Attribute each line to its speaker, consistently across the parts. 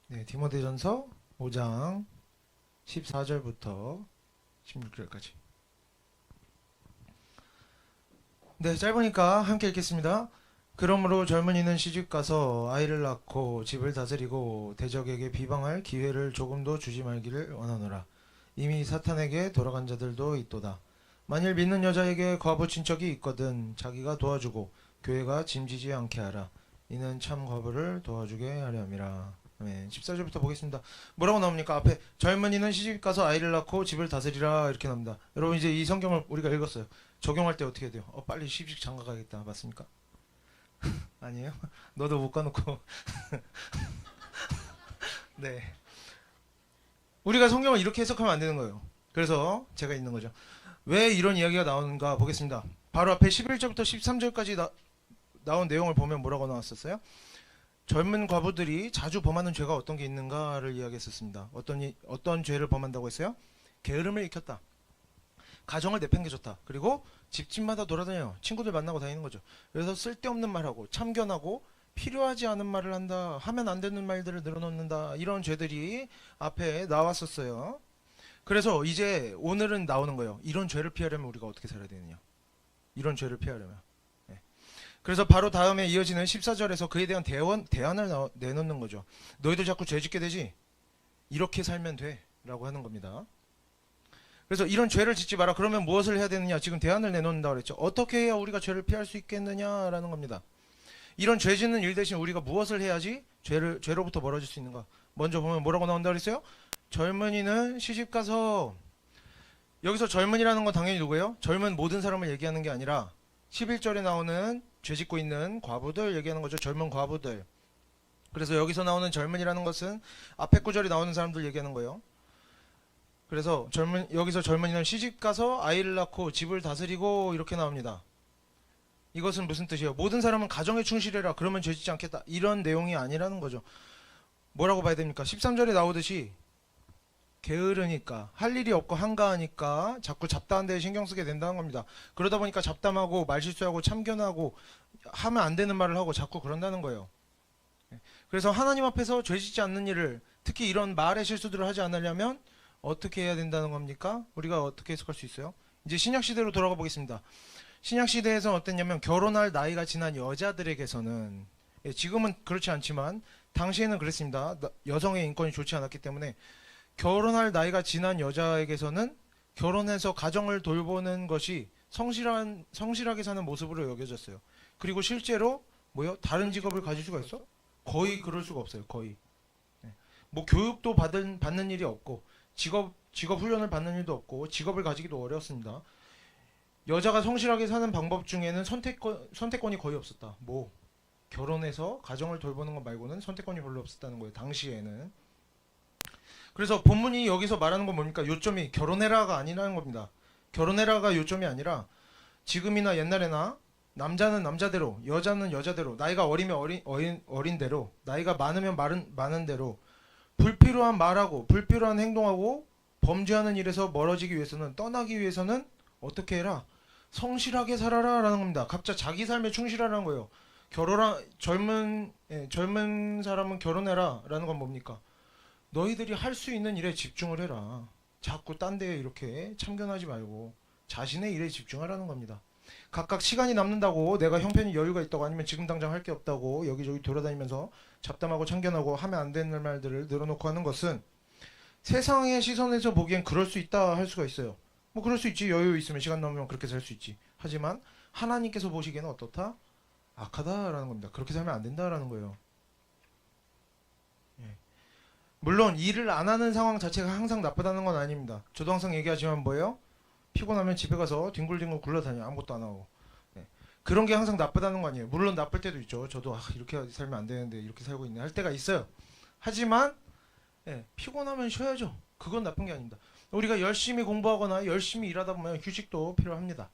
Speaker 1: 네, 디모데전서 5장 14절부터 16절까지. 네, 짧으니까 함께 읽겠습니다. 그러므로 젊은이는 시집가서 아이를 낳고 집을 다스리고 대적에게 비방할 기회를 조금도 주지 말기를 원하노라. 이미 사탄에게 돌아간 자들도 있도다. 만일 믿는 여자에게 과부 친척이 있거든 자기가 도와주고 교회가 짐지지 않게 하라. 이는 참 과부를 도와주게 하렴이라. 네, 14절부터 보겠습니다. 뭐라고 나옵니까? 앞에 젊은이는 시집가서 아이를 낳고 집을 다스리라 이렇게 나옵니다. 여러분 이제 이 성경을 우리가 읽었어요. 적용할 때 어떻게 돼요? 빨리 시집 장가 가겠다. 맞습니까? 아니에요? 너도 못 가놓고. 네. 우리가 성경을 이렇게 해석하면 안 되는 거예요. 그래서 제가 있는 거죠. 왜 이런 이야기가 나오는가 보겠습니다. 바로 앞에 11절부터 13절까지 나온 내용을 보면 뭐라고 나왔었어요? 젊은 과부들이 자주 범하는 죄가 어떤 게 있는가를 이야기했었습니다. 어떤 죄를 범한다고 했어요? 게으름을 익혔다. 가정을 내팽개쳤다. 그리고 집집마다 돌아다녀요. 친구들 만나고 다니는 거죠. 그래서 쓸데없는 말하고 참견하고 필요하지 않은 말을 한다. 하면 안 되는 말들을 늘어놓는다. 이런 죄들이 앞에 나왔었어요. 그래서 이제 오늘은 나오는 거예요. 이런 죄를 피하려면 우리가 어떻게 살아야 되느냐. 이런 죄를 피하려면. 네. 그래서 바로 다음에 이어지는 14절에서 그에 대한 대안을 내놓는 거죠. 너희들 자꾸 죄 짓게 되지? 이렇게 살면 돼. 라고 하는 겁니다. 그래서 이런 죄를 짓지 마라. 그러면 무엇을 해야 되느냐? 지금 대안을 내놓는다고 그랬죠. 어떻게 해야 우리가 죄를 피할 수 있겠느냐라는 겁니다. 이런 죄 짓는 일 대신 우리가 무엇을 해야지 죄로부터 멀어질 수 있는가? 먼저 보면 뭐라고 나온다고 그랬어요? 젊은이는 시집가서, 여기서 젊은이라는 건 당연히 누구예요? 젊은 모든 사람을 얘기하는 게 아니라 11절에 나오는 죄 짓고 있는 과부들 얘기하는 거죠. 젊은 과부들. 그래서 여기서 나오는 젊은이라는 것은 앞에 구절에 나오는 사람들 얘기하는 거예요. 그래서 여기서 젊은이는 시집가서 아이를 낳고 집을 다스리고 이렇게 나옵니다. 이것은 무슨 뜻이에요? 모든 사람은 가정에 충실해라. 그러면 죄짓지 않겠다. 이런 내용이 아니라는 거죠. 뭐라고 봐야 됩니까? 13절에 나오듯이 게으르니까 할 일이 없고 한가하니까 자꾸 잡다한 데에 신경 쓰게 된다는 겁니다. 그러다 보니까 잡담하고 말실수하고 참견하고 하면 안 되는 말을 하고 자꾸 그런다는 거예요. 그래서 하나님 앞에서 죄짓지 않는 일을, 특히 이런 말의 실수들을 하지 않으려면 어떻게 해야 된다는 겁니까? 우리가 어떻게 해석할 수 있어요? 이제 신약 시대로 돌아가 보겠습니다. 신약 시대에서 어땠냐면 결혼할 나이가 지난 여자들에게서는, 지금은 그렇지 않지만 당시에는 그랬습니다. 여성의 인권이 좋지 않았기 때문에 결혼할 나이가 지난 여자에게서는 결혼해서 가정을 돌보는 것이 성실하게 사는 모습으로 여겨졌어요. 그리고 실제로 뭐요? 다른 직업을 가질 수가 있어? 거의 그럴 수가 없어요. 거의. 네. 뭐 교육도 받는 일이 없고 직업 훈련을 받는 일도 없고 직업을 가지기도 어려웠습니다. 여자가 성실하게 사는 방법 중에는 선택권이 거의 없었다. 뭐 결혼해서 가정을 돌보는 것 말고는 선택권이 별로 없었다는 거예요. 당시에는. 그래서 본문이 여기서 말하는 건 뭡니까? 요점이 결혼해라가 아니라는 겁니다. 결혼해라가 요점이 아니라 지금이나 옛날에나 남자는 남자대로, 여자는 여자대로, 나이가 어리면 어린 대로, 나이가 많으면 많은 대로 불필요한 말하고 불필요한 행동하고 범죄하는 일에서 멀어지기 위해서는, 떠나기 위해서는 어떻게 해라? 성실하게 살아라 라는 겁니다. 각자 자기 삶에 충실하라는 거예요. 젊은 사람은 결혼해라 라는 건 뭡니까? 너희들이 할 수 있는 일에 집중을 해라. 자꾸 딴 데에 이렇게 참견하지 말고 자신의 일에 집중하라는 겁니다. 각각 시간이 남는다고, 내가 형편이 여유가 있다고, 아니면 지금 당장 할 게 없다고 여기저기 돌아다니면서 잡담하고 참견하고 하면 안 되는 말들을 늘어놓고 하는 것은 세상의 시선에서 보기엔 그럴 수 있다 할 수가 있어요. 뭐 그럴 수 있지. 여유 있으면 시간 남으면 그렇게 살 수 있지. 하지만 하나님께서 보시기에는 어떻다? 악하다라는 겁니다. 그렇게 살면 안 된다라는 거예요. 예. 물론 일을 안 하는 상황 자체가 항상 나쁘다는 건 아닙니다. 저도 항상 얘기하지만 뭐예요? 피곤하면 집에 가서 뒹굴뒹굴 굴러다녀. 아무것도 안 하고. 네. 그런 게 항상 나쁘다는 거 아니에요. 물론 나쁠 때도 있죠. 저도 이렇게 살면 안 되는데 이렇게 살고 있네 할 때가 있어요. 하지만 피곤하면 쉬어야죠. 그건 나쁜 게 아닙니다. 우리가 열심히 공부하거나 열심히 일하다 보면 휴식도 필요합니다.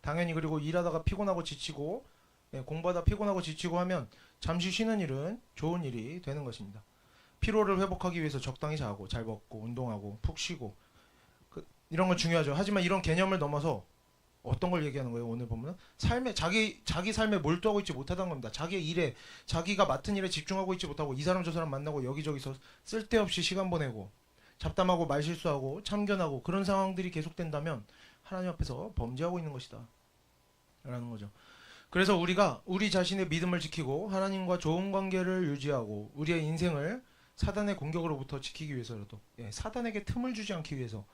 Speaker 1: 당연히. 그리고 일하다가 피곤하고 지치고, 공부하다 피곤하고 지치고 하면 잠시 쉬는 일은 좋은 일이 되는 것입니다. 피로를 회복하기 위해서 적당히 자고 잘 먹고 운동하고 푹 쉬고 이런 건 중요하죠. 하지만 이런 개념을 넘어서 어떤 걸 얘기하는 거예요? 오늘 보면 삶에 자기 삶에 몰두하고 있지 못하다는 겁니다. 자기의 일에 자기가 맡은 일에 집중하고 있지 못하고 이 사람 저 사람 만나고 여기저기서 쓸데없이 시간 보내고 잡담하고 말실수하고 참견하고 그런 상황들이 계속된다면 하나님 앞에서 범죄하고 있는 것이다 라는 거죠. 그래서 우리가 우리 자신의 믿음을 지키고 하나님과 좋은 관계를 유지하고 우리의 인생을 사단의 공격으로부터 지키기 위해서라도 사단에게 틈을 주지 않기 위해서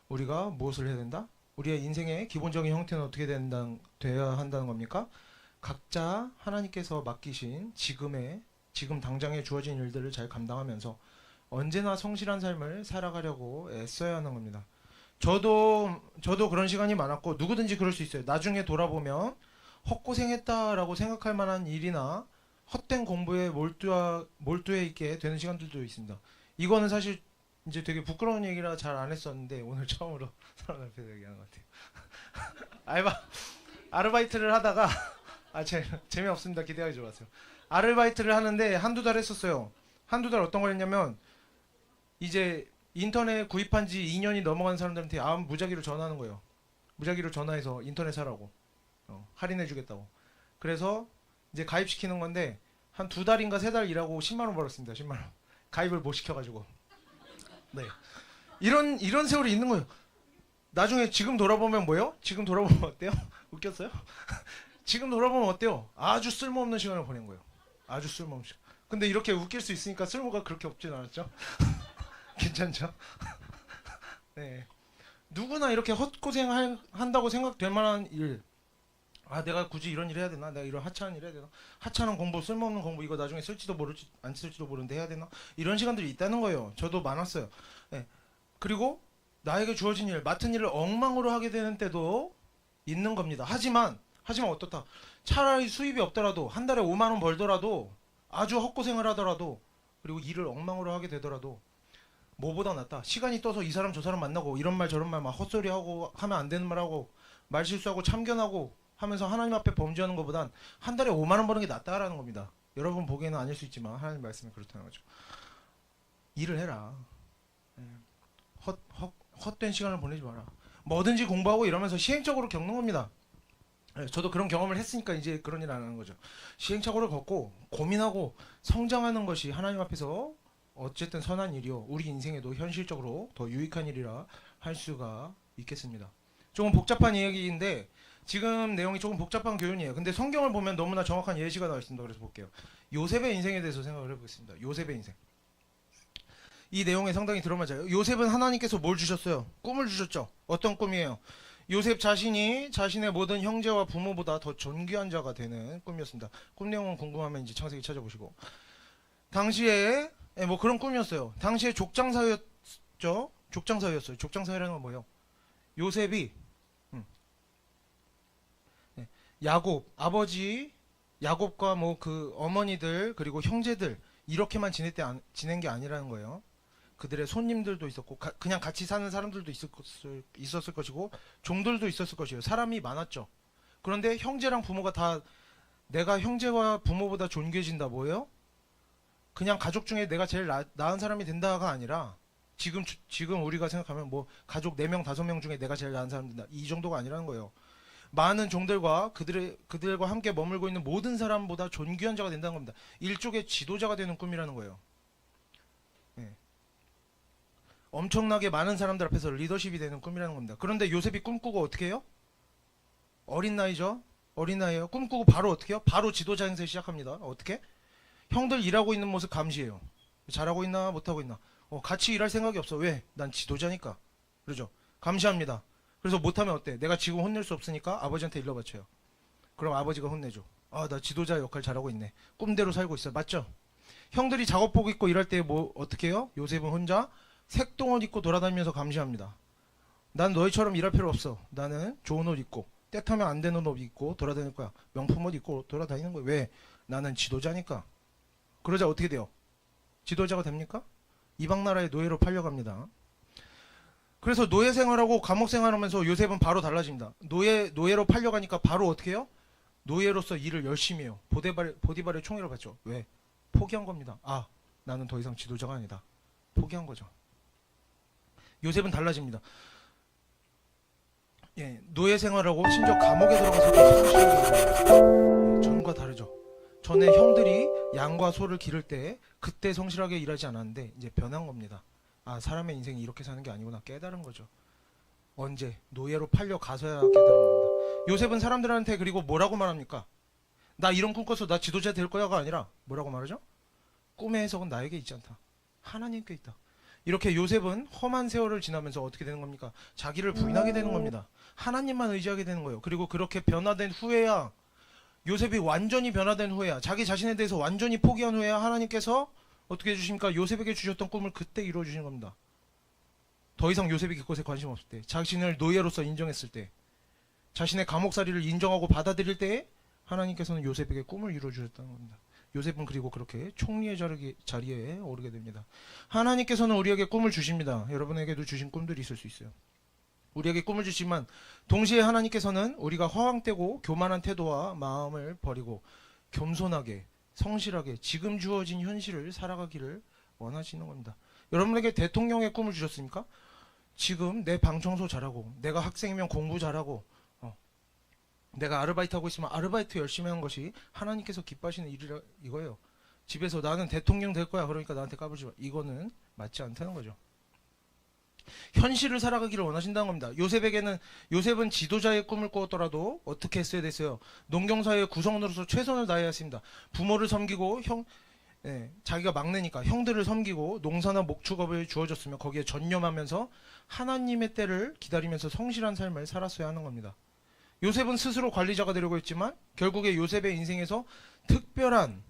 Speaker 1: 우리가 무엇을 해야 된다? 우리의 인생의 기본적인 형태는 어떻게 돼야 한다는 겁니까? 각자 하나님께서 맡기신 지금 당장에 주어진 일들을 잘 감당하면서 언제나 성실한 삶을 살아가려고 애써야 하는 겁니다. 저도 그런 시간이 많았고 누구든지 그럴 수 있어요. 나중에 돌아보면 헛고생했다라고 생각할 만한 일이나 헛된 공부에 몰두해 있게 되는 시간들도 있습니다. 이거는 사실 이제 되게 부끄러운 얘기라 잘 안 했었는데 오늘 처음으로 사람 앞에서 얘기하는 것 같아요. 아르바이트를 하다가 재미없습니다. 기대하지 마세요. 아르바이트를 하는데 한두 달 했었어요. 한두 달 어떤 걸 했냐면 이제 인터넷 구입한 지 2년이 넘어간 사람들한테 무작위로 전화하는 거예요. 무작위로 전화해서 인터넷 사라고 할인해 주겠다고. 그래서 이제 가입시키는 건데 한 두 달인가 세 달 일하고 10만 원 벌었습니다. 10만 원. 가입을 못 시켜가지고. 네. 이런 세월이 있는 거예요. 나중에 지금 돌아보면 뭐예요? 지금 돌아보면 어때요? 웃겼어요? 지금 돌아보면 어때요? 아주 쓸모없는 시간을 보낸 거예요. 아주 쓸모없는 시간. 근데 이렇게 웃길 수 있으니까 쓸모가 그렇게 없진 않았죠? 괜찮죠? 네. 누구나 이렇게 헛고생 한다고 생각될 만한 일. 내가 굳이 이런 일 해야 되나? 내가 이런 하찮은 일 해야 되나? 하찮은 공부, 쓸모없는 공부 이거 나중에 쓸지도 모를지 안 쓸지도 모르는데 해야 되나? 이런 시간들이 있다는 거예요. 저도 많았어요. 네. 그리고 나에게 주어진 일, 맡은 일을 엉망으로 하게 되는 때도 있는 겁니다. 하지만 어떻다? 차라리 수입이 없더라도 한 달에 5만 원 벌더라도 아주 헛고생을 하더라도 그리고 일을 엉망으로 하게 되더라도 뭐보다 낫다. 시간이 떠서 이 사람 저 사람 만나고 이런 말 저런 말 막 헛소리하고 하면 안 되는 말하고 말 실수하고 참견하고 하면서 하나님 앞에 범죄하는 것보단 한 달에 5만 원 버는 게 낫다라는 겁니다. 여러분 보기에는 아닐 수 있지만 하나님 말씀이 그렇다는 거죠. 일을 해라. 헛된 시간을 보내지 마라. 뭐든지 공부하고 이러면서 시행착오를 겪는 겁니다. 저도 그런 경험을 했으니까 이제 그런 일 안 하는 거죠. 시행착오를 겪고 고민하고 성장하는 것이 하나님 앞에서 어쨌든 선한 일이요. 우리 인생에도 현실적으로 더 유익한 일이라 할 수가 있겠습니다. 조금 복잡한 이야기인데 지금 내용이 조금 복잡한 교훈이에요. 근데 성경을 보면 너무나 정확한 예시가 나와 있습니다. 그래서 볼게요. 요셉의 인생에 대해서 생각을 해보겠습니다. 요셉의 인생. 이 내용에 상당히 들어맞아요. 요셉은 하나님께서 뭘 주셨어요? 꿈을 주셨죠. 어떤 꿈이에요? 요셉 자신이 자신의 모든 형제와 부모보다 더 존귀한 자가 되는 꿈이었습니다. 꿈 내용은 궁금하면 이제 창세기 찾아보시고. 당시에 뭐 그런 꿈이었어요. 당시에 족장사였죠. 족장사였어요. 족장사라는 건 뭐예요? 요셉이 아버지 야곱과 뭐 그 어머니들 그리고 형제들 이렇게만 지낸 게 아니라는 거예요. 그들의 손님들도 있었고 그냥 같이 사는 사람들도 있었을 것이고 종들도 있었을 것이에요. 사람이 많았죠. 그런데 형제랑 부모가 다 내가 형제와 부모보다 존귀해진다 뭐예요? 그냥 가족 중에 내가 제일 나은 사람이 된다가 아니라 지금 우리가 생각하면 뭐 가족 4명 5명 중에 내가 제일 나은 사람 된다 이 정도가 아니라는 거예요. 많은 종들과 그들과 함께 머물고 있는 모든 사람보다 존귀한 자가 된다는 겁니다. 일종의 지도자가 되는 꿈이라는 거예요. 네. 엄청나게 많은 사람들 앞에서 리더십이 되는 꿈이라는 겁니다. 그런데 요셉이 꿈꾸고 어떻게 해요? 어린 나이죠. 어린 나이에요. 꿈꾸고 바로 어떻게 해요? 바로 지도자 행세 시작합니다. 어떻게? 형들 일하고 있는 모습 감시해요. 잘하고 있나 못하고 있나. 같이 일할 생각이 없어. 왜? 난 지도자니까. 그러죠. 감시합니다. 그래서 못하면 어때? 내가 지금 혼낼 수 없으니까 아버지한테 일러 바쳐요. 그럼 아버지가 혼내줘. 나 지도자 역할 잘하고 있네. 꿈대로 살고 있어. 맞죠? 형들이 작업복 입고 일할 때 뭐 어떻게 해요? 요셉은 혼자 색동옷 입고 돌아다니면서 감시합니다. 난 너희처럼 일할 필요 없어. 나는 좋은 옷 입고 때타면 안 되는 옷 입고 돌아다닐 거야. 명품 옷 입고 돌아다니는 거야. 왜? 나는 지도자니까. 그러자 어떻게 돼요? 지도자가 됩니까? 이방 나라의 노예로 팔려갑니다. 그래서 노예 생활하고 감옥 생활하면서 요셉은 바로 달라집니다. 노예로 팔려가니까 바로 어떻게 해요? 노예로서 일을 열심히 해요. 보디발의 총애를 받죠. 왜? 포기한 겁니다. 나는 더 이상 지도자가 아니다. 포기한 거죠. 요셉은 달라집니다. 예, 노예 생활하고 심지어 감옥에 들어가서도 성실하게 예, 전과 다르죠. 전에 형들이 양과 소를 기를 때 그때 성실하게 일하지 않았는데 이제 변한 겁니다. 아, 사람의 인생이 이렇게 사는 게 아니구나 깨달은 거죠. 언제? 노예로 팔려 가서야 깨달은 겁니다. 요셉은 사람들한테 그리고 뭐라고 말합니까? 나 이런 꿈 꿔서 나 지도자 될 거야가 아니라 뭐라고 말하죠? 꿈의 해석은 나에게 있지 않다. 하나님께 있다. 이렇게 요셉은 험한 세월을 지나면서 어떻게 되는 겁니까? 자기를 부인하게 되는 겁니다. 하나님만 의지하게 되는 거예요. 그리고 그렇게 변화된 후에야 요셉이 완전히 변화된 후에야 자기 자신에 대해서 완전히 포기한 후에야 하나님께서 어떻게 해주십니까? 요셉에게 주셨던 꿈을 그때 이루어 주신 겁니다. 더 이상 요셉이 그것에 관심 없을 때, 자신을 노예로서 인정했을 때, 자신의 감옥살이를 인정하고 받아들일 때에 하나님께서는 요셉에게 꿈을 이루어 주셨다는 겁니다. 요셉은 그리고 그렇게 총리의 자리에 오르게 됩니다. 하나님께서는 우리에게 꿈을 주십니다. 여러분에게도 주신 꿈들이 있을 수 있어요. 우리에게 꿈을 주시지만 동시에 하나님께서는 우리가 허황되고 교만한 태도와 마음을 버리고 겸손하게 성실하게 지금 주어진 현실을 살아가기를 원하시는 겁니다. 여러분에게 대통령의 꿈을 주셨습니까? 지금 내 방 청소 잘하고 내가 학생이면 공부 잘하고 내가 아르바이트 하고 있으면 아르바이트 열심히 하는 것이 하나님께서 기뻐하시는 일이라 이거예요. 집에서 나는 대통령 될 거야 그러니까 나한테 까불지 마. 이거는 맞지 않다는 거죠. 현실을 살아가기를 원하신다는 겁니다. 요셉은 지도자의 꿈을 꾸었더라도 어떻게 했어야 됐어요? 농경사회의 구성원으로서 최선을 다해야 했습니다. 부모를 섬기고 자기가 막내니까 형들을 섬기고 농사나 목축업을 주어졌으면 거기에 전념하면서 하나님의 때를 기다리면서 성실한 삶을 살았어야 하는 겁니다. 요셉은 스스로 관리자가 되려고 했지만 결국에 요셉의 인생에서 특별한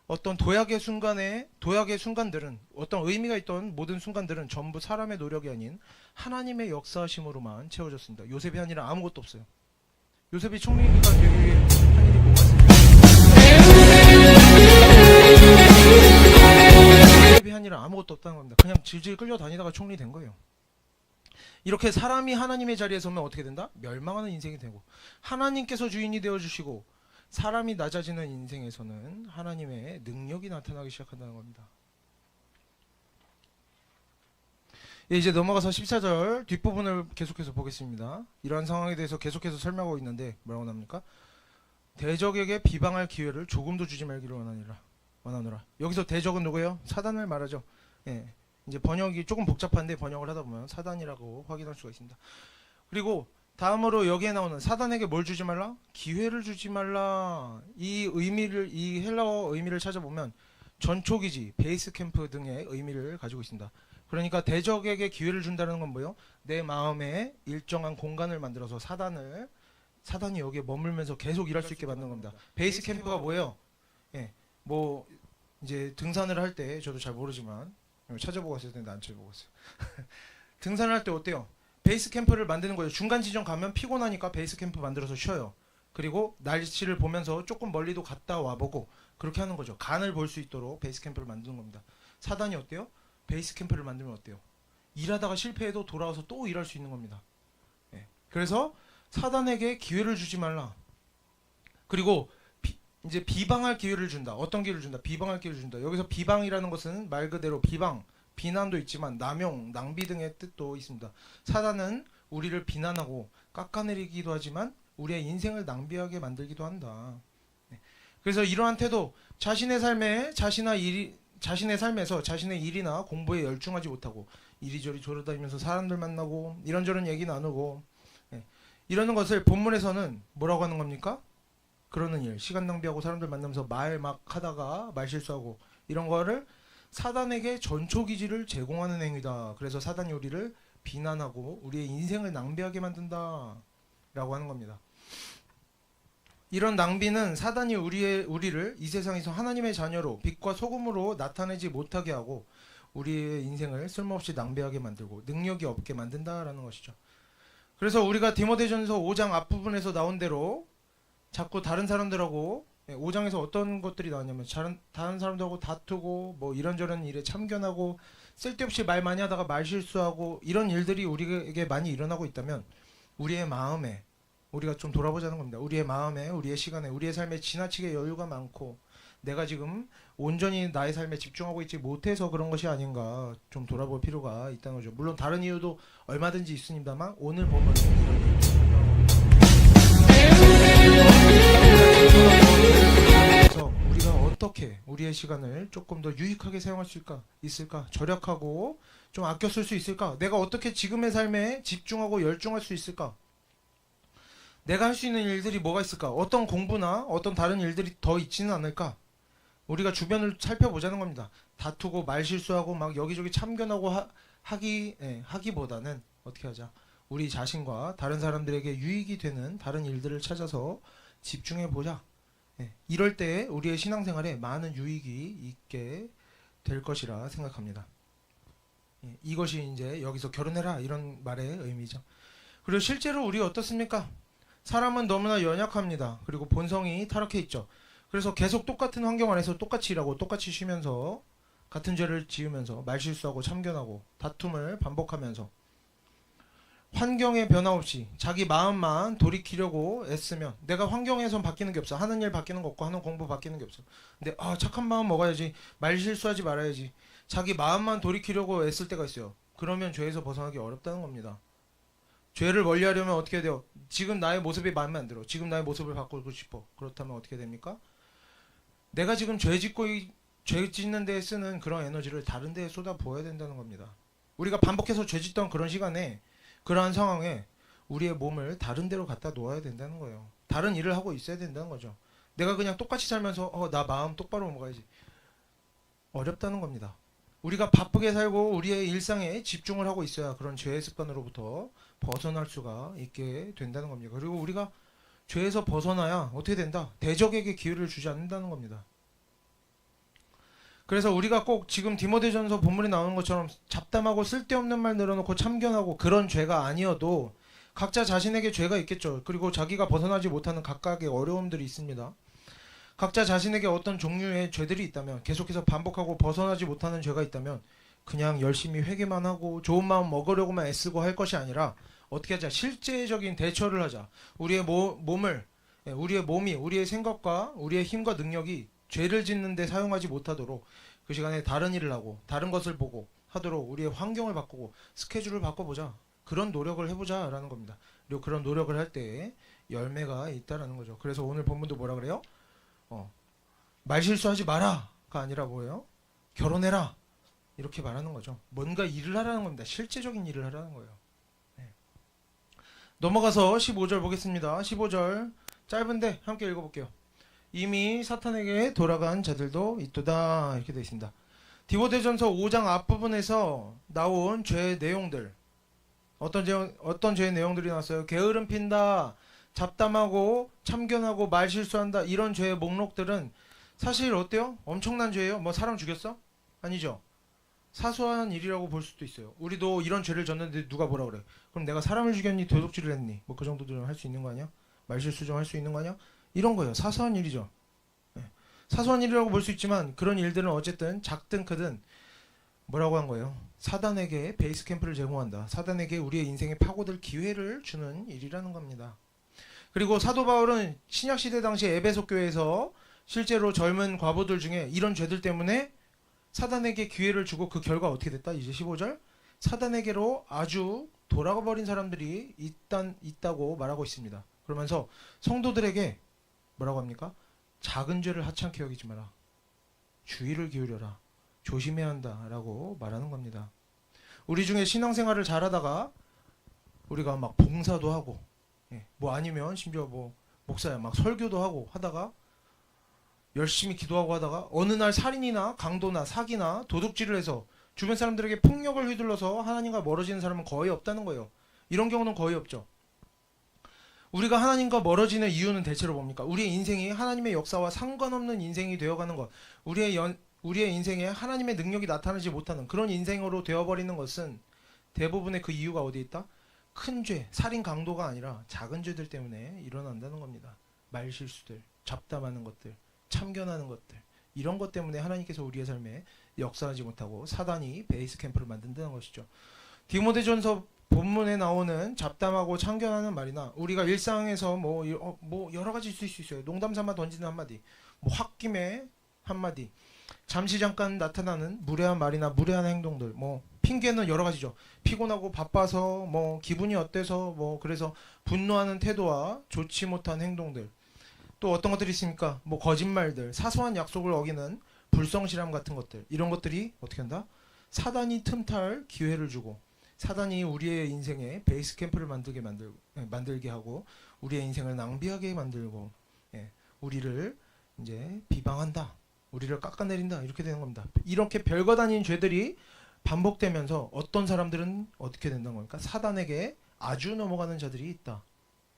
Speaker 1: 어떤 도약의 순간들은 어떤 의미가 있던 모든 순간들은 전부 사람의 노력이 아닌 하나님의 역사하심으로만 채워졌습니다. 요셉이 한 일은 아무것도 없어요. 요셉이 총리가 되기 위해 한 일이 뭐가 있습니까? 요셉이 한 일은 아무것도 없다는 겁니다. 그냥 질질 끌려다니다가 총리 된 거예요. 이렇게 사람이 하나님의 자리에 서면 어떻게 된다? 멸망하는 인생이 되고 하나님께서 주인이 되어주시고 사람이 낮아지는 인생에서는 하나님의 능력이 나타나기 시작한다는 겁니다. 이제 넘어가서 14절 뒷부분을 계속해서 보겠습니다. 이러한 상황에 대해서 계속해서 설명하고 있는데 뭐라고 나옵니까? 대적에게 비방할 기회를 조금도 주지 말기를 원하노라. 여기서 대적은 누구예요? 사단을 말하죠. 예. 이제 번역이 조금 복잡한데 번역을 하다 보면 사단이라고 확인할 수가 있습니다. 그리고 다음으로 여기에 나오는 사단에게 뭘 주지 말라? 기회를 주지 말라. 이 헬라어 의미를 찾아보면 전초기지, 베이스 캠프 등의 의미를 가지고 있습니다. 그러니까 대적에게 기회를 준다는 건 뭐예요? 내 마음에 일정한 공간을 만들어서 사단이 여기에 머물면서 계속 일할 수 있게 만드는 겁니다. 베이스 캠프가 뭐예요? 예, 뭐 이제 등산을 할 때 저도 잘 모르지만 찾아보고 왔을 텐데 안 찾아보고 왔어요. 등산을 할 때 어때요? 베이스 캠프를 만드는 거예요. 중간 지점 가면 피곤하니까 베이스 캠프 만들어서 쉬어요. 그리고 날씨를 보면서 조금 멀리도 갔다 와보고 그렇게 하는 거죠. 간을 볼 수 있도록 베이스 캠프를 만드는 겁니다. 사단이 어때요? 베이스 캠프를 만들면 어때요? 일하다가 실패해도 돌아와서 또 일할 수 있는 겁니다. 예. 그래서 사단에게 기회를 주지 말라. 그리고 이제 비방할 기회를 준다. 어떤 기회를 준다? 비방할 기회를 준다. 여기서 비방이라는 것은 말 그대로 비난도 있지만 남용, 낭비 등의 뜻도 있습니다. 사단은 우리를 비난하고 깎아내리기도 하지만 우리의 인생을 낭비하게 만들기도 한다. 그래서 이러한 태도, 자신의 삶에서 자신의 일이나 공부에 열중하지 못하고 이리저리 돌아다니면서 사람들 만나고 이런저런 얘기 나누고 이러는 것을 본문에서는 뭐라고 하는 겁니까? 그러는 일, 시간 낭비하고 사람들 만나면서 말 막 하다가 말 실수하고 이런 거를 사단에게 전초기지를 제공하는 행위다. 그래서 사단이 우리를 비난하고 우리의 인생을 낭비하게 만든다 라고 하는 겁니다. 이런 낭비는 사단이 우리를 이 세상에서 하나님의 자녀로 빛과 소금으로 나타내지 못하게 하고 우리의 인생을 쓸모없이 낭비하게 만들고 능력이 없게 만든다라는 것이죠. 그래서 우리가 디모데전서 5장 앞부분에서 나온 대로 자꾸 다른 사람들하고 5장에서 어떤 것들이 나왔냐면 다른 사람들하고 다투고 뭐 이런저런 일에 참견하고 쓸데없이 말 많이 하다가 말 실수하고 이런 일들이 우리에게 많이 일어나고 있다면 우리의 마음에 우리가 좀 돌아보자는 겁니다. 우리의 마음에, 우리의 시간에, 우리의 삶에 지나치게 여유가 많고 내가 지금 온전히 나의 삶에 집중하고 있지 못해서 그런 것이 아닌가 좀 돌아볼 필요가 있다는 거죠. 물론 다른 이유도 얼마든지 있습니다만 오늘 보면 이런 그래서 우리가 어떻게 우리의 시간을 조금 더 유익하게 사용할 수 있을까? 절약하고 좀 아껴 쓸 수 있을까? 내가 어떻게 지금의 삶에 집중하고 열중할 수 있을까? 내가 할 수 있는 일들이 뭐가 있을까? 어떤 공부나 어떤 다른 일들이 더 있지는 않을까? 우리가 주변을 살펴보자는 겁니다. 다투고 말실수하고 막 여기저기 참견하고 하기보다는 어떻게 하자? 우리 자신과 다른 사람들에게 유익이 되는 다른 일들을 찾아서 집중해 보자. 이럴 때 우리의 신앙생활에 많은 유익이 있게 될 것이라 생각합니다. 이것이 이제 여기서 결혼해라 이런 말의 의미죠. 그리고 실제로 우리 어떻습니까? 사람은 너무나 연약합니다. 그리고 본성이 타락해 있죠. 그래서 계속 똑같은 환경 안에서 똑같이 일하고 똑같이 쉬면서 같은 죄를 지으면서 말실수하고 참견하고 다툼을 반복하면서 환경의 변화 없이 자기 마음만 돌이키려고 애쓰면 내가 환경에선 바뀌는 게 없어. 하는 일 바뀌는 거 없고 하는 공부 바뀌는 게 없어. 근데 착한 마음 먹어야지. 말실수하지 말아야지. 자기 마음만 돌이키려고 애쓸 때가 있어요. 그러면 죄에서 벗어나기 어렵다는 겁니다. 죄를 멀리하려면 어떻게 돼요? 지금 나의 모습이 마음에 안 들어. 지금 나의 모습을 바꾸고 싶어. 그렇다면 어떻게 됩니까? 내가 지금 죄 짓는 데에 쓰는 그런 에너지를 다른 데에 쏟아 부어야 된다는 겁니다. 우리가 반복해서 죄 짓던 그런 시간에 그러한 상황에 우리의 몸을 다른 데로 갖다 놓아야 된다는 거예요. 다른 일을 하고 있어야 된다는 거죠. 내가 그냥 똑같이 살면서 나 마음 똑바로 먹어야지. 어렵다는 겁니다. 우리가 바쁘게 살고 우리의 일상에 집중을 하고 있어야 그런 죄의 습관으로부터 벗어날 수가 있게 된다는 겁니다. 그리고 우리가 죄에서 벗어나야 어떻게 된다? 대적에게 기회를 주지 않는다는 겁니다. 그래서 우리가 꼭 지금 디모데전서 본문에 나오는 것처럼 잡담하고 쓸데없는 말 늘어놓고 참견하고 그런 죄가 아니어도 각자 자신에게 죄가 있겠죠. 그리고 자기가 벗어나지 못하는 각각의 어려움들이 있습니다. 각자 자신에게 어떤 종류의 죄들이 있다면 계속해서 반복하고 벗어나지 못하는 죄가 있다면 그냥 열심히 회개만 하고 좋은 마음 먹으려고만 애쓰고 할 것이 아니라 어떻게 하자? 실제적인 대처를 하자. 우리의 몸이 우리의 생각과 우리의 힘과 능력이 죄를 짓는 데 사용하지 못하도록 그 시간에 다른 일을 하고 다른 것을 보고 하도록 우리의 환경을 바꾸고 스케줄을 바꿔보자. 그런 노력을 해보자 라는 겁니다. 그리고 그런 노력을 할 때 열매가 있다라는 거죠. 그래서 오늘 본문도 뭐라 그래요? 말실수하지 마라가 아니라 뭐예요? 결혼해라 이렇게 말하는 거죠. 뭔가 일을 하라는 겁니다. 실제적인 일을 하라는 거예요. 넘어가서 15절 보겠습니다. 15절 짧은데 함께 읽어볼게요. 이미 사탄에게 돌아간 자들도 있도다 이렇게 되어 있습니다. 디모데전서 5장 앞부분에서 나온 죄의 내용들 어떤 죄의 내용들이 나왔어요? 게으름 핀다, 잡담하고 참견하고 말실수한다 이런 죄의 목록들은 사실 어때요? 엄청난 죄예요? 뭐 사람 죽였어? 아니죠. 사소한 일이라고 볼 수도 있어요. 우리도 이런 죄를 졌는데 누가 뭐라 그래? 그럼 내가 사람을 죽였니? 도둑질을 했니? 뭐 그 정도 좀 할 수 있는 거 아니야? 말실수 좀 할 수 있는 거 아니야? 이런 거예요. 사소한 일이죠. 사소한 일이라고 볼 수 있지만 그런 일들은 어쨌든 작든 크든 뭐라고 한 거예요? 사단에게 베이스 캠프를 제공한다. 사단에게 우리의 인생에 파고들 기회를 주는 일이라는 겁니다. 그리고 사도 바울은 신약시대 당시 에베소 교회에서 실제로 젊은 과부들 중에 이런 죄들 때문에 사단에게 기회를 주고 그 결과 어떻게 됐다? 이제 15절 사단에게로 아주 돌아가 버린 사람들이 있다고 말하고 있습니다. 그러면서 성도들에게 뭐라고 합니까? 작은 죄를 하찮게 여기지 마라. 주의를 기울여라. 조심해야 한다라고 말하는 겁니다. 우리 중에 신앙생활을 잘하다가 우리가 막 봉사도 하고 뭐 아니면 심지어 뭐 목사야 막 설교도 하고 하다가 열심히 기도하고 하다가 어느 날 살인이나 강도나 사기나 도둑질을 해서 주변 사람들에게 폭력을 휘둘러서 하나님과 멀어지는 사람은 거의 없다는 거예요. 이런 경우는 거의 없죠. 우리가 하나님과 멀어지는 이유는 대체로 뭡니까? 우리의 인생이 하나님의 역사와 상관없는 인생이 되어가는 것. 우리의 인생에 하나님의 능력이 나타나지 못하는 그런 인생으로 되어버리는 것은 대부분의 그 이유가 어디에 있다? 큰 죄, 살인 강도가 아니라 작은 죄들 때문에 일어난다는 겁니다. 말실수들, 잡담하는 것들, 참견하는 것들 이런 것 때문에 하나님께서 우리의 삶에 역사하지 못하고 사단이 베이스 캠프를 만든다는 것이죠. 디모데전서 본문에 나오는 잡담하고 참견하는 말이나 우리가 일상에서 뭐 여러 가지 있을 수 있어요. 농담 삼아 던지는 한마디, 뭐 홧김에 한마디, 잠시 잠깐 나타나는 무례한 말이나 무례한 행동들, 뭐 핑계는 여러 가지죠. 피곤하고 바빠서, 뭐 기분이 어때서, 뭐 그래서 분노하는 태도와 좋지 못한 행동들. 또 어떤 것들이 있습니까? 뭐 거짓말들, 사소한 약속을 어기는 불성실함 같은 것들. 이런 것들이 어떻게 한다? 사단이 틈탈 기회를 주고, 사단이 우리의 인생에 베이스 캠프를 만들게 하고, 우리의 인생을 낭비하게 만들고, 예, 우리를 이제 비방한다, 우리를 깎아내린다, 이렇게 되는 겁니다. 이렇게 별것 아닌 죄들이 반복되면서 어떤 사람들은 어떻게 된다는 겁니까? 사단에게 아주 넘어가는 자들이 있다.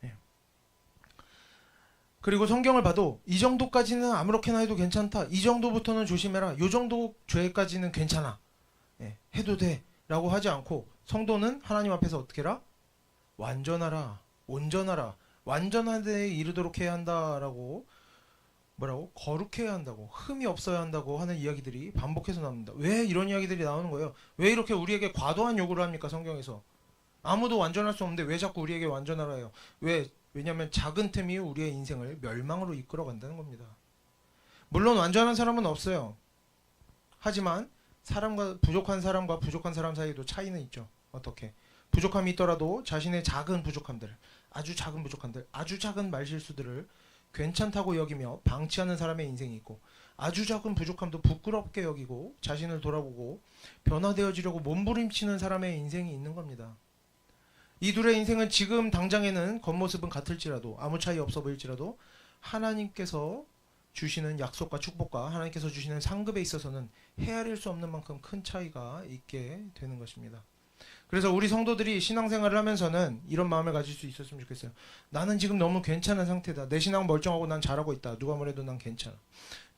Speaker 1: 예. 그리고 성경을 봐도 이 정도까지는 아무렇게나 해도 괜찮다, 이 정도부터는 조심해라, 이 정도 죄까지는 괜찮아, 예, 해도 돼 라고 하지 않고, 성도는 하나님 앞에서 어떻게 해라? 완전하라, 온전하라, 완전한 데에 이르도록 해야 한다라고, 뭐라고? 거룩해야 한다고, 흠이 없어야 한다고 하는 이야기들이 반복해서 나옵니다. 왜 이런 이야기들이 나오는 거예요? 왜 이렇게 우리에게 과도한 요구를 합니까? 성경에서 아무도 완전할 수 없는데 왜 자꾸 우리에게 완전하라 해요? 왜냐하면 작은 틈이 우리의 인생을 멸망으로 이끌어 간다는 겁니다. 물론 완전한 사람은 없어요. 하지만 부족한 사람 사이에도 차이는 있죠. 어떻게? 부족함이 있더라도 자신의 작은 부족함들, 아주 작은 부족함들, 아주 작은 말실수들을 괜찮다고 여기며 방치하는 사람의 인생이 있고, 아주 작은 부족함도 부끄럽게 여기고 자신을 돌아보고 변화되어지려고 몸부림치는 사람의 인생이 있는 겁니다. 이 둘의 인생은 지금 당장에는 겉모습은 같을지라도, 아무 차이 없어 보일지라도, 하나님께서 주시는 약속과 축복과 하나님께서 주시는 상급에 있어서는 헤아릴 수 없는 만큼 큰 차이가 있게 되는 것입니다. 그래서 우리 성도들이 신앙생활을 하면서는 이런 마음을 가질 수 있었으면 좋겠어요. 나는 지금 너무 괜찮은 상태다. 내 신앙 멀쩡하고 난 잘하고 있다. 누가 뭐래도 난 괜찮아.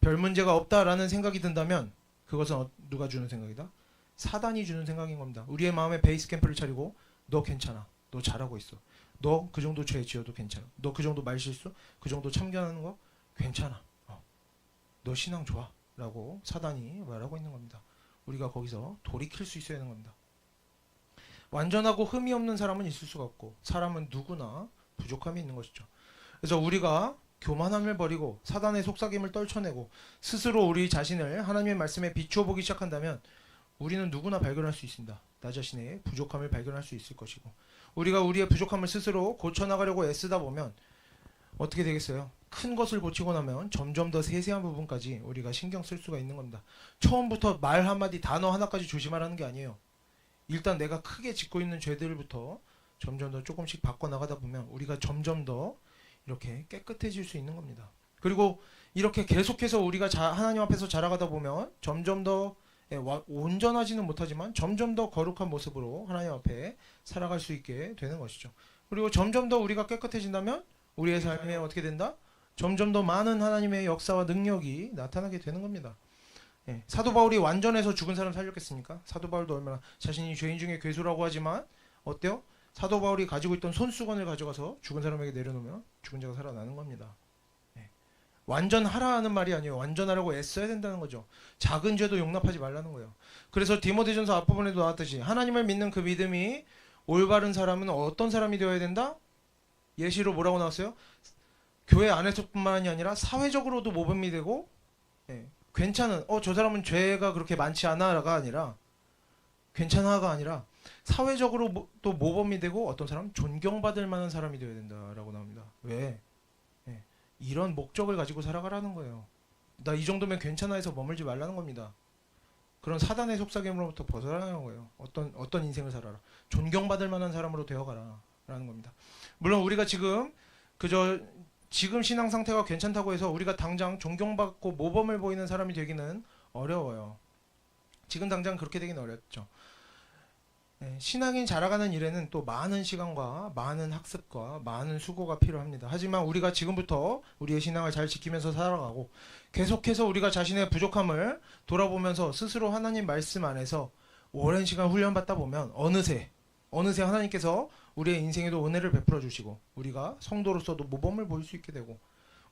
Speaker 1: 별 문제가 없다라는 생각이 든다면 그것은 누가 주는 생각이다? 사단이 주는 생각인 겁니다. 우리의 마음에 베이스 캠프를 차리고, 너 괜찮아, 너 잘하고 있어, 너 그 정도 죄 지어도 괜찮아, 너 그 정도 말실수, 그 정도 참견하는 거 괜찮아, 너 신앙 좋아 라고 사단이 말하고 있는 겁니다. 우리가 거기서 돌이킬 수 있어야 하는 겁니다. 완전하고 흠이 없는 사람은 있을 수가 없고, 사람은 누구나 부족함이 있는 것이죠. 그래서 우리가 교만함을 버리고 사단의 속삭임을 떨쳐내고 스스로 우리 자신을 하나님의 말씀에 비추어 보기 시작한다면 우리는 누구나 발견할 수 있습니다. 나 자신의 부족함을 발견할 수 있을 것이고, 우리가 우리의 부족함을 스스로 고쳐나가려고 애쓰다 보면 어떻게 되겠어요? 큰 것을 고치고 나면 점점 더 세세한 부분까지 우리가 신경 쓸 수가 있는 겁니다. 처음부터 말 한마디, 단어 하나까지 조심하라는 게 아니에요. 일단 내가 크게 짓고 있는 죄들부터 점점 더 조금씩 바꿔나가다 보면 우리가 점점 더 이렇게 깨끗해질 수 있는 겁니다. 그리고 이렇게 계속해서 우리가 하나님 앞에서 자라가다 보면 점점 더 온전하지는 못하지만 점점 더 거룩한 모습으로 하나님 앞에 살아갈 수 있게 되는 것이죠. 그리고 점점 더 우리가 깨끗해진다면 우리의 삶에 어떻게 된다? 점점 더 많은 하나님의 역사와 능력이 나타나게 되는 겁니다. 예, 사도 바울이 완전해서 죽은 사람 살렸겠습니까? 사도 바울도 얼마나 자신이 죄인 중에 괴수라고 하지만 어때요? 사도 바울이 가지고 있던 손수건을 가져가서 죽은 사람에게 내려놓으면 죽은 자가 살아나는 겁니다. 예, 완전하라는 말이 아니에요. 완전하라고 애써야 된다는 거죠. 작은 죄도 용납하지 말라는 거예요. 그래서 디모데전서 앞부분에도 나왔듯이 하나님을 믿는 그 믿음이 올바른 사람은 어떤 사람이 되어야 된다? 예시로 뭐라고 나왔어요? 교회 안에서뿐만이 아니라 사회적으로도 모범이 되고, 예, 괜찮은, 저 사람은 죄가 그렇게 많지 않아가 아니라, 괜찮아가 아니라 사회적으로 또 모범이 되고 어떤 사람 존경받을 만한 사람이 되어야 된다라고 나옵니다. 왜? 예, 이런 목적을 가지고 살아가라는 거예요. 나 이 정도면 괜찮아 해서 머물지 말라는 겁니다. 그런 사단의 속삭임으로부터 벗어나는 거예요. 어떤 인생을 살아라. 존경받을 만한 사람으로 되어가라 라는 겁니다. 물론 우리가 지금 지금 신앙 상태가 괜찮다고 해서 우리가 당장 존경받고 모범을 보이는 사람이 되기는 어려워요. 지금 당장 그렇게 되기는 어렵죠. 신앙인 자라가는 일에는 또 많은 시간과 많은 학습과 많은 수고가 필요합니다. 하지만 우리가 지금부터 우리의 신앙을 잘 지키면서 살아가고 계속해서 우리가 자신의 부족함을 돌아보면서 스스로 하나님 말씀 안에서 오랜 시간 훈련받다 보면 어느새 하나님께서 우리의 인생에도 은혜를 베풀어 주시고 우리가 성도로서도 모범을 보일 수 있게 되고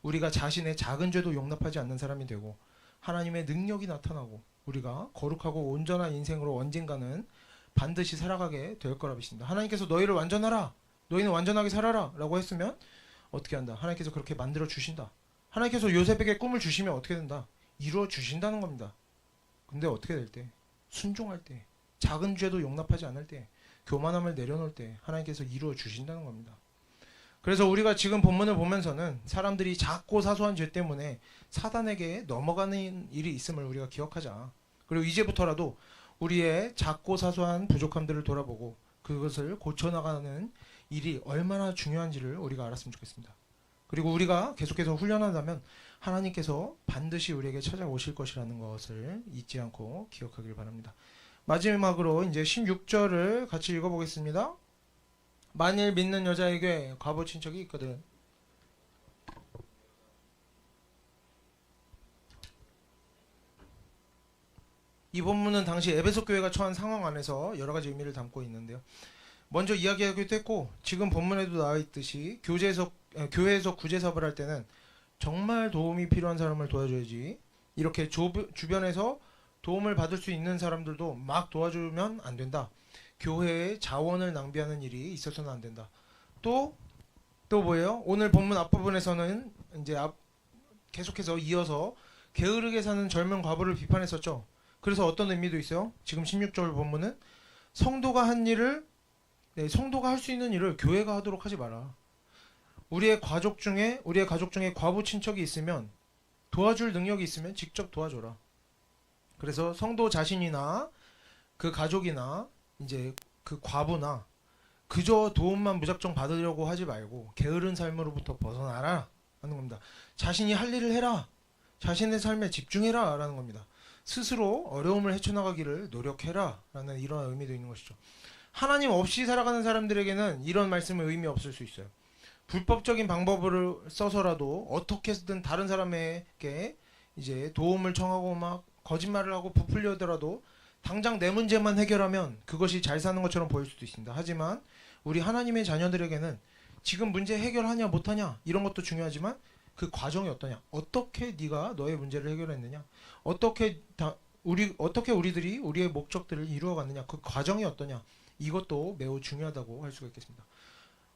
Speaker 1: 우리가 자신의 작은 죄도 용납하지 않는 사람이 되고 하나님의 능력이 나타나고 우리가 거룩하고 온전한 인생으로 언젠가는 반드시 살아가게 될 거라 믿습니다. 하나님께서 너희를 완전하라, 너희는 완전하게 살아라 라고 했으면 어떻게 한다? 하나님께서 그렇게 만들어 주신다. 하나님께서 요셉에게 꿈을 주시면 어떻게 된다? 이루어 주신다는 겁니다. 근데 어떻게 될 때? 순종할 때, 작은 죄도 용납하지 않을 때, 교만함을 내려놓을 때 하나님께서 이루어 주신다는 겁니다. 그래서 우리가 지금 본문을 보면서는 사람들이 작고 사소한 죄 때문에 사단에게 넘어가는 일이 있음을 우리가 기억하자. 그리고 이제부터라도 우리의 작고 사소한 부족함들을 돌아보고 그것을 고쳐나가는 일이 얼마나 중요한지를 우리가 알았으면 좋겠습니다. 그리고 우리가 계속해서 훈련한다면 하나님께서 반드시 우리에게 찾아오실 것이라는 것을 잊지 않고 기억하길 바랍니다. 마지막으로 이제 16절을 같이 읽어보겠습니다. 만일 믿는 여자에게 과부 친척이 있거든. 이 본문은 당시 에베소 교회가 처한 상황 안에서 여러 가지 의미를 담고 있는데요. 먼저 이야기하기도 했고 지금 본문에도 나와 있듯이 교회에서 구제 사업을 할 때는 정말 도움이 필요한 사람을 도와줘야지 이렇게 주변에서 도움을 받을 수 있는 사람들도 막 도와주면 안 된다. 교회의 자원을 낭비하는 일이 있어서는 안 된다. 또 뭐예요? 오늘 본문 앞부분에서는 이제 계속해서 이어서 게으르게 사는 젊은 과부를 비판했었죠. 그래서 어떤 의미도 있어요? 지금 16절 본문은 성도가 할 수 있는 일을 교회가 하도록 하지 마라. 우리의 가족 중에 과부 친척이 있으면 도와줄 능력이 있으면 직접 도와줘라. 그래서 성도 자신이나 그 가족이나 이제 그 과부나 그저 도움만 무작정 받으려고 하지 말고 게으른 삶으로부터 벗어나라 하는 겁니다. 자신이 할 일을 해라. 자신의 삶에 집중해라 라는 겁니다. 스스로 어려움을 헤쳐나가기를 노력해라 라는 이런 의미도 있는 것이죠. 하나님 없이 살아가는 사람들에게는 이런 말씀은 의미 없을 수 있어요. 불법적인 방법을 써서라도 어떻게든 다른 사람에게 이제 도움을 청하고 막 거짓말을 하고 부풀려더라도 당장 내 문제만 해결하면 그것이 잘 사는 것처럼 보일 수도 있습니다. 하지만 우리 하나님의 자녀들에게는 지금 문제 해결하냐 못하냐 이런 것도 중요하지만 그 과정이 어떠냐, 어떻게 네가 너의 문제를 해결했느냐, 어떻게 우리들이 우리의 목적들을 이루어갔느냐, 그 과정이 어떠냐, 이것도 매우 중요하다고 할 수가 있겠습니다.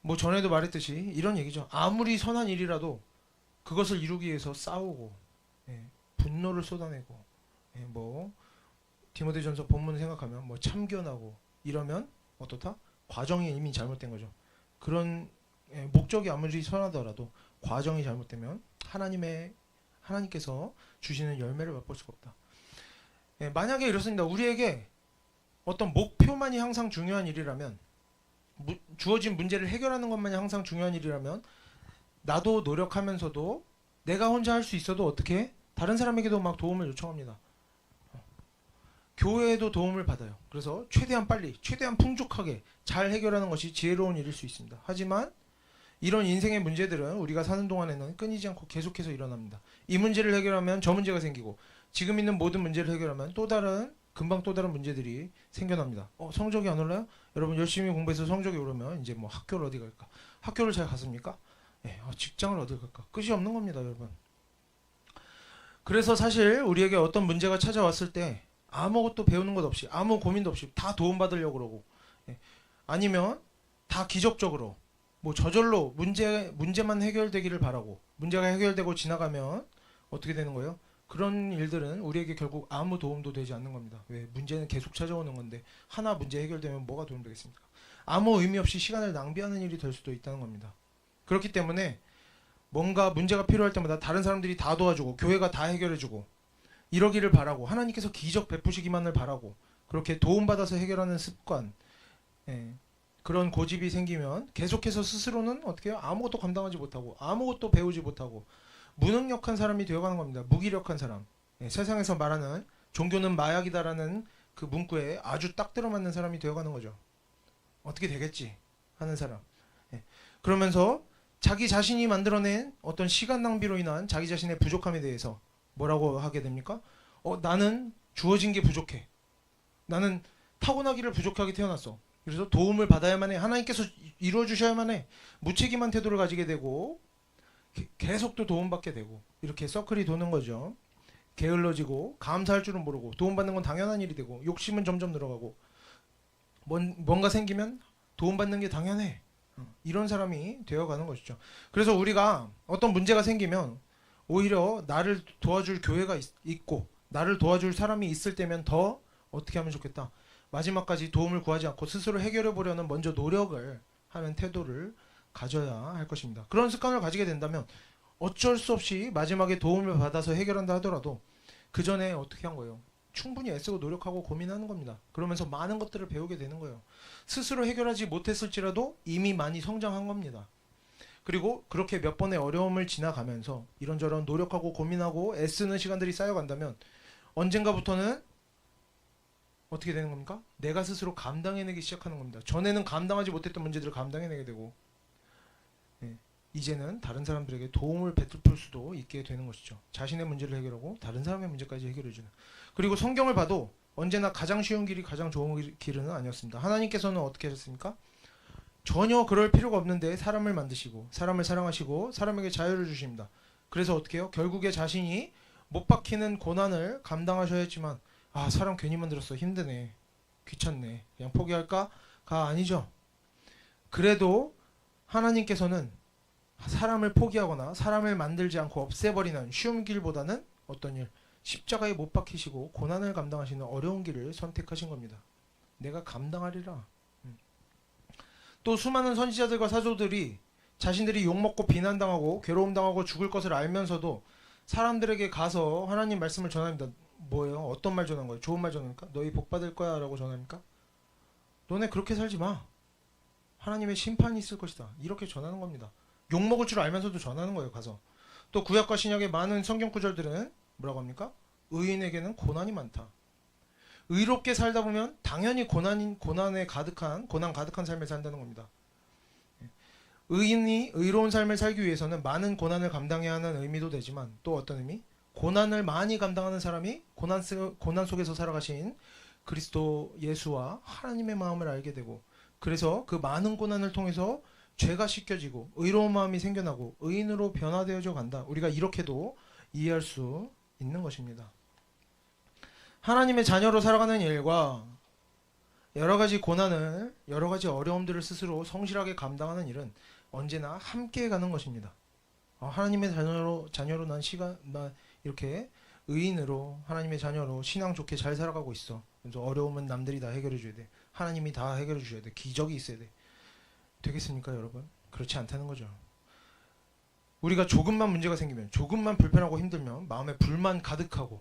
Speaker 1: 뭐 전에도 말했듯이 이런 얘기죠. 아무리 선한 일이라도 그것을 이루기 위해서 싸우고 분노를 쏟아내고 뭐 디모데전서 본문을 생각하면 뭐 참견하고 이러면 어떻다? 과정이 이미 잘못된 거죠. 그런 목적이 아무리 선하더라도 과정이 잘못되면 하나님께서 주시는 열매를 맛볼 수가 없다. 만약에 이렇습니다. 우리에게 어떤 목표만이 항상 중요한 일이라면 주어진 문제를 해결하는 것만이 항상 중요한 일이라면 나도 노력하면서도 내가 혼자 할 수 있어도 어떻게 다른 사람에게도 막 도움을 요청합니다. 교회에도 도움을 받아요. 그래서 최대한 빨리, 최대한 풍족하게 잘 해결하는 것이 지혜로운 일일 수 있습니다. 하지만 이런 인생의 문제들은 우리가 사는 동안에는 끊이지 않고 계속해서 일어납니다. 이 문제를 해결하면 저 문제가 생기고 지금 있는 모든 문제를 해결하면 금방 또 다른 문제들이 생겨납니다. 성적이 안 올라요? 여러분 열심히 공부해서 성적이 오르면 이제 뭐 학교를 어디 갈까? 학교를 잘 갔습니까? 직장을 어디 갈까? 끝이 없는 겁니다, 여러분. 그래서 사실 우리에게 어떤 문제가 찾아왔을 때 아무것도 배우는 것 없이 아무 고민도 없이 다 도움받으려고 그러고 아니면 다 기적적으로 뭐 저절로 문제만 해결되기를 바라고 문제가 해결되고 지나가면 어떻게 되는 거예요? 그런 일들은 우리에게 결국 아무 도움도 되지 않는 겁니다. 왜? 문제는 계속 찾아오는 건데 하나 문제 해결되면 뭐가 도움되겠습니까? 아무 의미 없이 시간을 낭비하는 일이 될 수도 있다는 겁니다. 그렇기 때문에 뭔가 문제가 필요할 때마다 다른 사람들이 다 도와주고 교회가 다 해결해주고 이러기를 바라고 하나님께서 기적 베푸시기만을 바라고 그렇게 도움받아서 해결하는 습관 그런 고집이 생기면 계속해서 스스로는 어떻게 해요? 아무것도 감당하지 못하고 아무것도 배우지 못하고 무능력한 사람이 되어가는 겁니다. 무기력한 사람. 세상에서 말하는 종교는 마약이다라는 그 문구에 아주 딱 들어맞는 사람이 되어가는 거죠. 어떻게 되겠지 하는 사람. 그러면서 자기 자신이 만들어낸 어떤 시간 낭비로 인한 자기 자신의 부족함에 대해서 뭐라고 하게 됩니까? 나는 주어진 게 부족해. 나는 타고나기를 부족하게 태어났어. 그래서 도움을 받아야만 해. 하나님께서 이루어 주셔야만 해. 무책임한 태도를 가지게 되고 계속 또 도움받게 되고 이렇게 서클이 도는 거죠. 게을러지고 감사할 줄은 모르고 도움받는 건 당연한 일이 되고 욕심은 점점 늘어가고 뭔가 생기면 도움받는 게 당연해. 이런 사람이 되어가는 것이죠. 그래서 우리가 어떤 문제가 생기면 오히려 나를 도와줄 교회가 있고 나를 도와줄 사람이 있을 때면 더 어떻게 하면 좋겠다. 마지막까지 도움을 구하지 않고 스스로 해결해 보려는 먼저 노력을 하는 태도를 가져야 할 것입니다. 그런 습관을 가지게 된다면 어쩔 수 없이 마지막에 도움을 받아서 해결한다 하더라도 그 전에 어떻게 한 거예요? 충분히 애쓰고 노력하고 고민하는 겁니다. 그러면서 많은 것들을 배우게 되는 거예요. 스스로 해결하지 못했을지라도 이미 많이 성장한 겁니다. 그리고 그렇게 몇 번의 어려움을 지나가면서 이런저런 노력하고 고민하고 애쓰는 시간들이 쌓여간다면 언젠가부터는 어떻게 되는 겁니까? 내가 스스로 감당해내기 시작하는 겁니다. 전에는 감당하지 못했던 문제들을 감당해내게 되고 이제는 다른 사람들에게 도움을 베풀 수도 있게 되는 것이죠. 자신의 문제를 해결하고 다른 사람의 문제까지 해결해주는. 그리고 성경을 봐도 언제나 가장 쉬운 길이 가장 좋은 길은 아니었습니다. 하나님께서는 어떻게 하셨습니까? 전혀 그럴 필요가 없는데 사람을 만드시고 사람을 사랑하시고 사람에게 자유를 주십니다. 그래서 어떻게 해요? 결국에 자신이 못 박히는 고난을 감당하셔야 했지만 사람 괜히 만들었어. 힘드네. 귀찮네. 그냥 포기할까? 가 아니죠. 그래도 하나님께서는 사람을 포기하거나 사람을 만들지 않고 없애버리는 쉬운 길보다는 어떤 일? 십자가에 못 박히시고 고난을 감당하시는 어려운 길을 선택하신 겁니다. 내가 감당하리라. 또 수많은 선지자들과 사도들이 자신들이 욕먹고 비난당하고 괴로움당하고 죽을 것을 알면서도 사람들에게 가서 하나님 말씀을 전합니다. 뭐예요? 어떤 말 전한 거예요? 좋은 말 전합니까? 너희 복 받을 거야 라고 전합니까? 너네 그렇게 살지 마. 하나님의 심판이 있을 것이다. 이렇게 전하는 겁니다. 욕먹을 줄 알면서도 전하는 거예요. 가서. 또 구약과 신약의 많은 성경 구절들은 뭐라고 합니까? 의인에게는 고난이 많다. 의롭게 살다 보면 당연히 고난 가득한 삶을 산다는 겁니다. 의인이 의로운 삶을 살기 위해서는 많은 고난을 감당해야 하는 의미도 되지만 또 어떤 의미? 고난을 많이 감당하는 사람이 고난 속에서 살아가신 그리스도 예수와 하나님의 마음을 알게 되고 그래서 그 많은 고난을 통해서 죄가 씻겨지고 의로운 마음이 생겨나고 의인으로 변화되어져 간다. 우리가 이렇게도 이해할 수 있는 것입니다. 하나님의 자녀로 살아가는 일과 여러 가지 고난을 여러 가지 어려움들을 스스로 성실하게 감당하는 일은 언제나 함께 가는 것입니다. 하나님의 자녀로 난 이렇게 의인으로 하나님의 자녀로 신앙 좋게 잘 살아가고 있어. 그래서 어려움은 남들이 다 해결해 줘야 돼. 하나님이 다 해결해 주셔야 돼. 기적이 있어야 돼. 되겠습니까, 여러분? 그렇지 않다는 거죠. 우리가 조금만 문제가 생기면, 조금만 불편하고 힘들면 마음에 불만 가득하고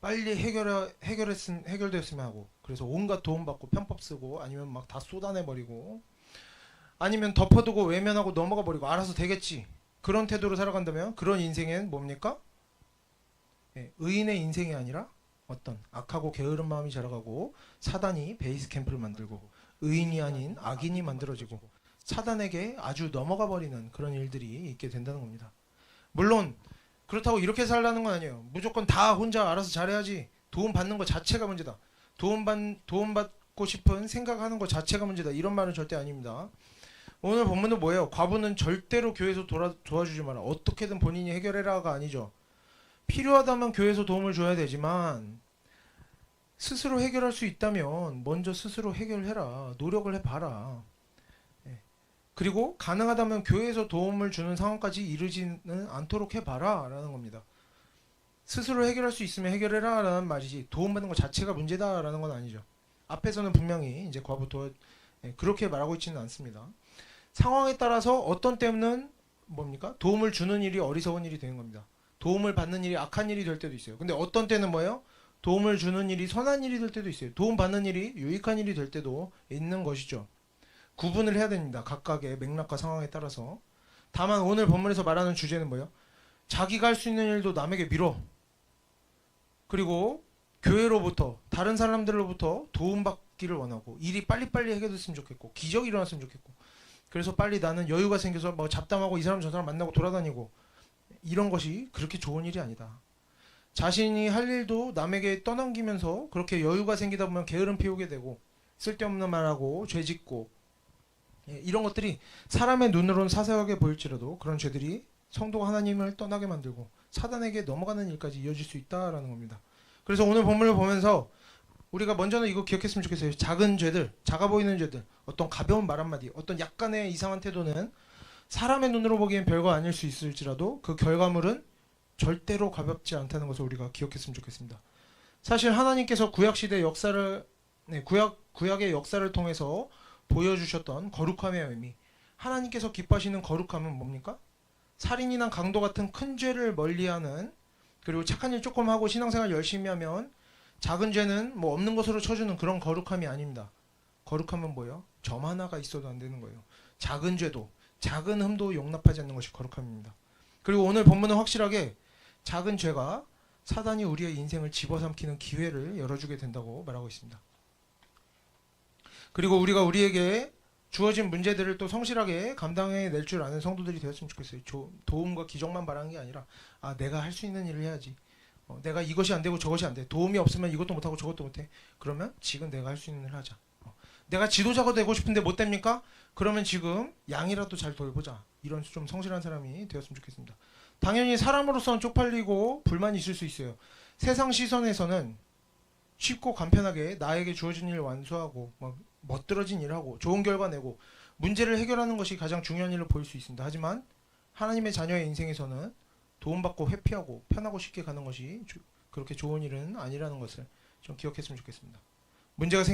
Speaker 1: 빨리 해결되었으면 하고 그래서 온갖 도움받고 편법 쓰고 아니면 막 다 쏟아내버리고 아니면 덮어두고 외면하고 넘어가 버리고 알아서 되겠지. 그런 태도로 살아간다면 그런 인생엔 뭡니까? 의인의 인생이 아니라 어떤 악하고 게으른 마음이 자라가고 사단이 베이스 캠프를 만들고 의인이 아닌 악인이 만들어지고 사단에게 아주 넘어가 버리는 그런 일들이 있게 된다는 겁니다. 물론 그렇다고 이렇게 살라는 건 아니에요. 무조건 다 혼자 알아서 잘해야지. 도움받는 것 자체가 문제다. 도움받고 싶은 생각하는 것 자체가 문제다. 이런 말은 절대 아닙니다. 오늘 본문은 뭐예요? 과부는 절대로 교회에서 도와주지 마라. 어떻게든 본인이 해결해라가 아니죠. 필요하다면 교회에서 도움을 줘야 되지만 스스로 해결할 수 있다면 먼저 스스로 해결해라. 노력을 해봐라. 그리고 가능하다면 교회에서 도움을 주는 상황까지 이르지는 않도록 해봐라 라는 겁니다. 스스로 해결할 수 있으면 해결해라 라는 말이지 도움받는 것 자체가 문제다 라는 건 아니죠. 앞에서는 분명히 이제 과부터 그렇게 말하고 있지는 않습니다. 상황에 따라서 어떤 때는 뭡니까? 도움을 주는 일이 어리석은 일이 되는 겁니다. 도움을 받는 일이 악한 일이 될 때도 있어요. 근데 어떤 때는 뭐예요? 도움을 주는 일이 선한 일이 될 때도 있어요. 도움 받는 일이 유익한 일이 될 때도 있는 것이죠. 구분을 해야 됩니다. 각각의 맥락과 상황에 따라서. 다만 오늘 본문에서 말하는 주제는 뭐예요? 자기가 할 수 있는 일도 남에게 밀어. 그리고 교회로부터 다른 사람들로부터 도움받기를 원하고 일이 빨리빨리 해결됐으면 좋겠고 기적이 일어났으면 좋겠고 그래서 빨리 나는 여유가 생겨서 뭐 잡담하고 이 사람 저 사람 만나고 돌아다니고 이런 것이 그렇게 좋은 일이 아니다. 자신이 할 일도 남에게 떠넘기면서 그렇게 여유가 생기다 보면 게으름 피우게 되고 쓸데없는 말하고 죄짓고 이런 것들이 사람의 눈으로는 사소하게 보일지라도 그런 죄들이 성도가 하나님을 떠나게 만들고 사단에게 넘어가는 일까지 이어질 수 있다라는 겁니다. 그래서 오늘 본문을 보면서 우리가 먼저는 이거 기억했으면 좋겠어요. 작은 죄들, 작아 보이는 죄들, 어떤 가벼운 말 한마디, 어떤 약간의 이상한 태도는 사람의 눈으로 보기엔 별거 아닐 수 있을지라도 그 결과물은 절대로 가볍지 않다는 것을 우리가 기억했으면 좋겠습니다. 사실 하나님께서 구약시대 역사를 구약의 역사를 통해서 보여주셨던 거룩함의 의미, 하나님께서 기뻐하시는 거룩함은 뭡니까? 살인이나 강도 같은 큰 죄를 멀리하는, 그리고 착한 일 조금 하고 신앙생활 열심히 하면 작은 죄는 뭐 없는 것으로 쳐주는 그런 거룩함이 아닙니다. 거룩함은 뭐예요? 점 하나가 있어도 안 되는 거예요. 작은 죄도, 작은 흠도 용납하지 않는 것이 거룩함입니다. 그리고 오늘 본문은 확실하게 작은 죄가 사단이 우리의 인생을 집어삼키는 기회를 열어주게 된다고 말하고 있습니다. 그리고 우리가 우리에게 주어진 문제들을 또 성실하게 감당해낼 줄 아는 성도들이 되었으면 좋겠어요. 도움과 기적만 바라는 게 아니라 내가 할 수 있는 일을 해야지. 내가 이것이 안 되고 저것이 안 돼. 도움이 없으면 이것도 못하고 저것도 못해. 그러면 지금 내가 할 수 있는 일을 하자. 내가 지도자가 되고 싶은데 못 됩니까? 그러면 지금 양이라도 잘 돌보자. 이런 좀 성실한 사람이 되었으면 좋겠습니다. 당연히 사람으로서는 쪽팔리고 불만이 있을 수 있어요. 세상 시선에서는 쉽고 간편하게 나에게 주어진 일을 완수하고 멋들어진 일을 하고 좋은 결과 내고 문제를 해결하는 것이 가장 중요한 일로 보일 수 있습니다. 하지만 하나님의 자녀의 인생에서는 도움받고 회피하고 편하고 쉽게 가는 것이 그렇게 좋은 일은 아니라는 것을 좀 기억했으면 좋겠습니다. 문제가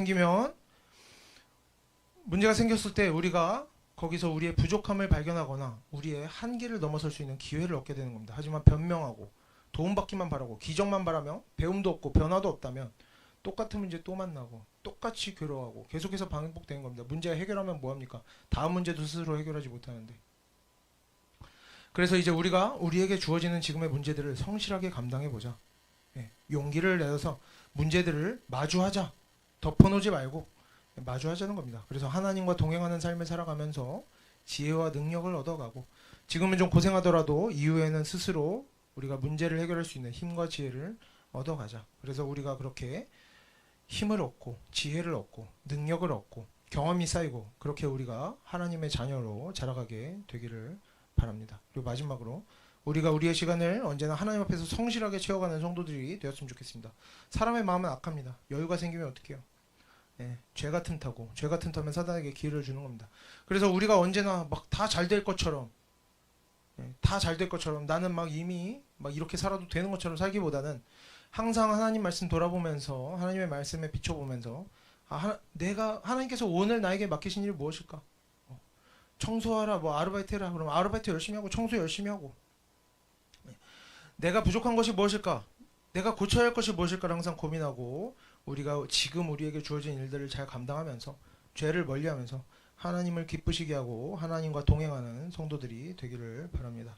Speaker 1: 생겼을 때 우리가 거기서 우리의 부족함을 발견하거나 우리의 한계를 넘어설 수 있는 기회를 얻게 되는 겁니다. 하지만 변명하고 도움받기만 바라고 기적만 바라며 배움도 없고 변화도 없다면 똑같은 문제 또 만나고 똑같이 괴로워하고 계속해서 반복되는 겁니다. 문제 해결하면 뭐합니까? 다음 문제도 스스로 해결하지 못하는데. 그래서 이제 우리가 우리에게 주어지는 지금의 문제들을 성실하게 감당해보자. 용기를 내서 문제들을 마주하자. 덮어놓지 말고 마주하자는 겁니다. 그래서 하나님과 동행하는 삶을 살아가면서 지혜와 능력을 얻어가고 지금은 좀 고생하더라도 이후에는 스스로 우리가 문제를 해결할 수 있는 힘과 지혜를 얻어가자. 그래서 우리가 그렇게 힘을 얻고 지혜를 얻고 능력을 얻고 경험이 쌓이고 그렇게 우리가 하나님의 자녀로 자라가게 되기를 바랍니다. 그리고 마지막으로 우리가 우리의 시간을 언제나 하나님 앞에서 성실하게 채워가는 성도들이 되었으면 좋겠습니다. 사람의 마음은 악합니다. 여유가 생기면 어떡해요? 죄가 틈타고 죄가 틈타면 사단에게 기회를 주는 겁니다. 그래서 우리가 언제나 막 다 잘 될 것처럼 다 잘 될 것처럼 나는 막 이미 막 이렇게 살아도 되는 것처럼 살기보다는 항상 하나님 말씀 돌아보면서 하나님의 말씀에 비춰보면서 하나님께서 오늘 나에게 맡기신 일이 무엇일까? 청소하라, 뭐 아르바이트 해라. 그럼 아르바이트 열심히 하고 청소 열심히 하고 내가 부족한 것이 무엇일까? 내가 고쳐야 할 것이 무엇일까를 항상 고민하고 우리가 지금 우리에게 주어진 일들을 잘 감당하면서 죄를 멀리하면서 하나님을 기쁘시게 하고 하나님과 동행하는 성도들이 되기를 바랍니다.